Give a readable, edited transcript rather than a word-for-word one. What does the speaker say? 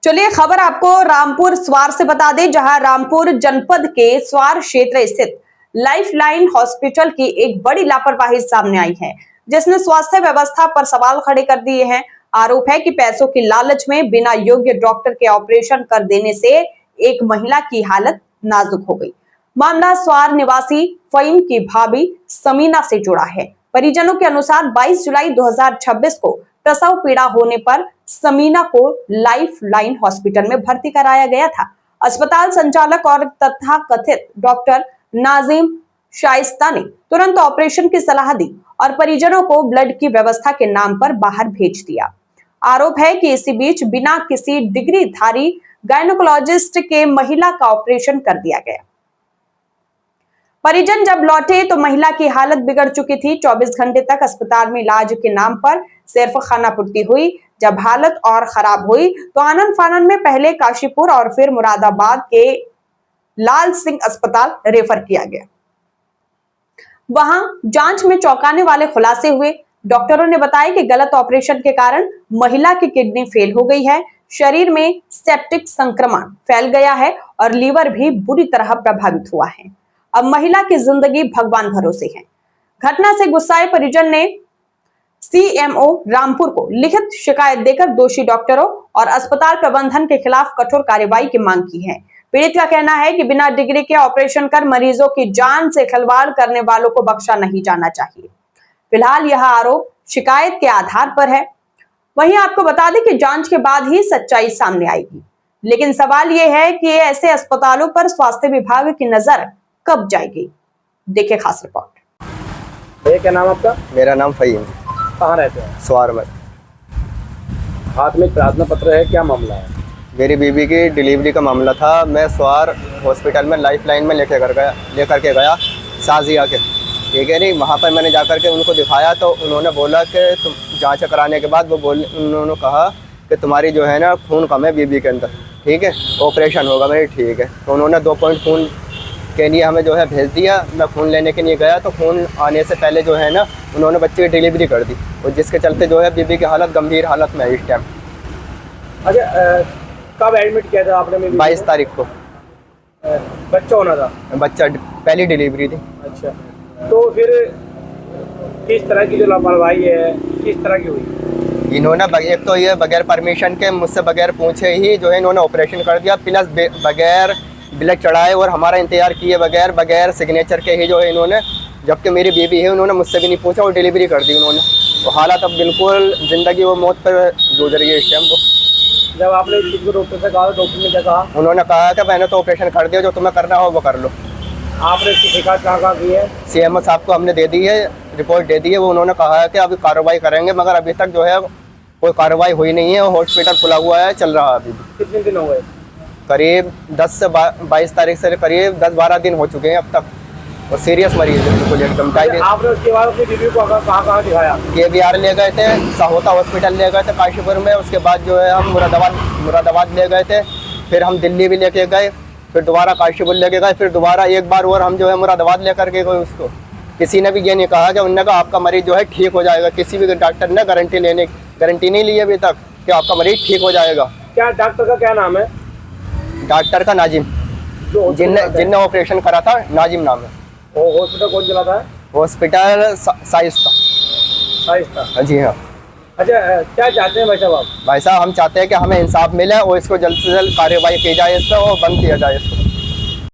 चलिए खबर आपको रामपुर स्वार से बता दें, जहां रामपुर जनपद के स्वार क्षेत्र स्थित लाइफलाइन हॉस्पिटल की एक बड़ी लापरवाही सामने आई है, जिसने स्वास्थ्य व्यवस्था पर सवाल खड़े कर दिए हैं। आरोप है कि पैसों की लालच में बिना योग्य डॉक्टर के ऑपरेशन कर देने से एक महिला की हालत नाजुक हो गई। मामला स्वार निवासी फईम की भाभी समीना से जुड़ा है। परिजनों के अनुसार 22 जुलाई 2026 को प्रसव पीड़ा होने पर समीना को लाइफलाइन हॉस्पिटल में भर्ती कराया गया था। अस्पताल संचालक और तथाकथित डॉक्टर नाजिम शाइस्ता ने तुरंत ऑपरेशन की सलाह दी और परिजनों को ब्लड की व्यवस्था के नाम पर बाहर भेज दिया। आरोप है कि इसी बीच बिना किसी डिग्री धारी गायनोकोलॉजिस्ट के महिला का ऑपरेशन कर दिया गया। परिजन जब लौटे तो महिला की हालत बिगड़ चुकी थी। 24 घंटे तक अस्पताल में इलाज के नाम पर सिर्फ खानापूर्ति हुई। जब हालत और खराब हुई तो आनन फानन में पहले काशीपुर और फिर मुरादाबाद के लाल सिंह अस्पताल रेफर किया गया। वहां जांच में चौंकाने वाले खुलासे हुए। डॉक्टरों ने बताया कि गलत ऑपरेशन के कारण महिला की किडनी फेल हो गई है, शरीर में सेप्टिक संक्रमण फैल गया है और लीवर भी बुरी तरह प्रभावित हुआ है। अब महिला की जिंदगी भगवान भरोसे है। घटना से गुस्साए परिजन ने सीएमओ रामपुर को लिखित शिकायत देकर दोषी डॉक्टरों और अस्पताल प्रबंधन के खिलाफ कठोर कार्रवाई की मांग की है। पीड़ित का कहना है कि बिना डिग्री के ऑपरेशन कर मरीजों की जान से खिलवाड़ करने वालों को बख्शा नहीं जाना चाहिए। फिलहाल यह आरोप शिकायत के आधार पर है। वहीं आपको बता दें कि जांच के बाद ही सच्चाई सामने आएगी, लेकिन सवाल यह है कि ऐसे अस्पतालों पर स्वास्थ्य विभाग की नजर कब जाएगी। देखिए खास रिपोर्ट। ये क्या नाम आपका? मेरा नाम फहीम। कहाँ रहते हैं? स्वार में। हाथ में प्रार्थना पत्र है, क्या मामला है? मेरी बीबी की डिलीवरी का मामला था। मैं स्वार हॉस्पिटल में लाइफलाइन में लेकर के गया साजिया के, ठीक है नहीं। वहाँ पर मैंने जाकर के उनको दिखाया तो उन्होंने बोला कि तुम जांच कराने के बाद उन्होंने कहा कि तुम्हारी जो है ना खून कम है बीबी के अंदर, ठीक है, ऑपरेशन होगा। मेरी ठीक है। तो उन्होंने 2 पॉइंट खून के लिए हमें जो है भेज दिया। मैं खून लेने के लिए गया तो खून आने से पहले जो है ना उन्होंने बच्चे की डिलीवरी कर दी, और जिसके चलते जो है बीबी की हालत गंभीर हालत में है इस टाइम। अच्छा, कब एडमिट किया था आपने? 22 तारीख को बच्चा होना था? बच्चा पहली डिलीवरी थी। अच्छा, तो फिर किस तरह की जो लापरवाही है, किस तरह की हुई? इन्होंने एक तो ये बगैर परमिशन के मुझसे बगैर पूछे ही जो है इन्होंने ऑपरेशन कर दिया, प्लस बगैर ब्लड चढ़ाए और हमारा इंतजार किए बगैर सिग्नेचर के ही जो है इन्होंने, जबकि मेरी बीबी है, उन्होंने मुझसे भी नहीं पूछा और डिलीवरी कर दी उन्होंने। तो हालात अब बिल्कुल ज़िंदगी वो मौत पर जूझ रही है इस टाइम वो। जब आपने इस चीज़ को डॉक्टर से कहा, डॉक्टर ने क्या कहा? उन्होंने कहा कि मैंने तो ऑपरेशन कर दिया, जो तुम्हें करना हो वो कर लो। आपने इसकी शिकायत कहाँ की है? सीएमओ साहब को हमने दे दी है, रिपोर्ट दे दी है। वो उन्होंने कहा है कि अभी कार्रवाई करेंगे, मगर अभी तक जो है कोई कार्रवाई हुई नहीं है। हॉस्पिटल खुला हुआ है, चल रहा है अभी भी। कितने दिन हो गए? करीब 10 से 22 तारीख से करीब 10-12 दिन हो चुके हैं अब तक, और सीरियस मरीज है बिल्कुल एकदम। आपने उसके बाद अपनी बीवी को कहाँ दिखाया? KBR ले गए थे, साहोता हॉस्पिटल ले गए थे काशीपुर में। उसके बाद जो है हम मुरादाबाद ले गए थे, फिर हम दिल्ली भी लेके गए, फिर दोबारा काशीपुर लेके गए, फिर दोबारा एक बार और हम जो है मुरादाबाद लेकर के गए उसको। किसी ने भी ये नहीं कहा कि उन्होंने कहा आपका मरीज जो है ठीक हो जाएगा। किसी भी डॉक्टर ने गारंटी नहीं ली अभी तक कि आपका मरीज ठीक हो जाएगा। क्या डॉक्टर का क्या नाम है? डॉक्टर का नाजिम, जिनने ऑपरेशन करा था, नाजिम नाम है। हॉस्पिटल कौन चलाता है? हॉस्पिटल शाइस्ता। जी हाँ। अच्छा, क्या चाहते हैं भाई साहब आप? भाई साहब हम चाहते हैं कि हमें इंसाफ मिले और इसको जल्द से जल्द कार्रवाई की जाए इस पर और बंद किया जाए इसको।